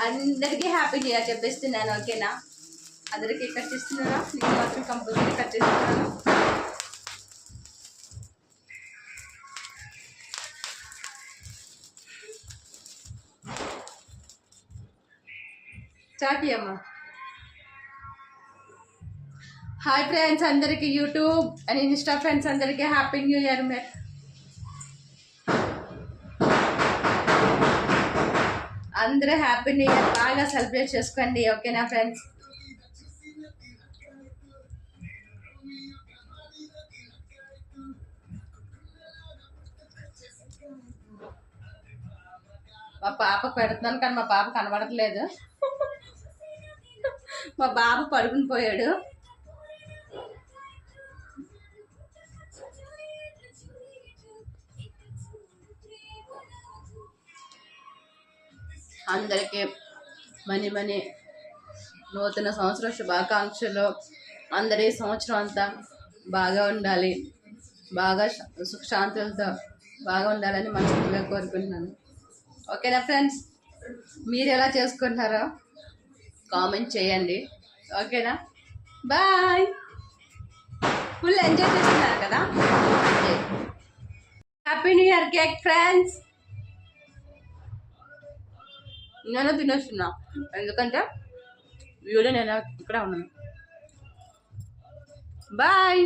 అందరికీ happy new year చెప్పేస్తున్నాను. ఓకేనా? అందరికీ కట్ చేస్తున్నారా? నేను మాత్రం కంపల్సరీ కట్ చేస్తున్నాను. చాటి అమ్మా. హాయ్ ఫ్రెండ్స్ అందరికీ, యూట్యూబ్ అండ్ ఇన్స్టా ఫ్రెండ్స్ అందరికీ హ్యాపీ న్యూ ఇయర్. అందరూ హ్యాపీ న్యూ ఇయర్ బాగా సెలబ్రేట్ చేసుకోండి. ఓకేనా ఫ్రెండ్స్? మా పాపకు పెడుతున్నాను కానీ మా పాప కనబడట్లేదు. మా బాబు పడుకుని పోయాడు. అందరికీ మనీ నూతన సంవత్సర శుభాకాంక్షలు. అందరి సంవత్సరం అంతా బాగా ఉండాలి, బాగా సుఖశాంతులతో బాగా ఉండాలని మనస్ఫూర్తిగా కోరుకుంటున్నాను. ఓకేనా ఫ్రెండ్స్? మీరు ఎలా చేసుకుంటున్నారో కామెంట్ చేయండి. ఓకేనా? బాయ్. ఫుల్ ఎంజాయ్ చేస్తున్నారు కదా? Happy new year cake friends. నేను తినేస్తున్నా ఎందుకంటే వీడియో నేను ఇక్కడ ఉన్నాను. బాయ్.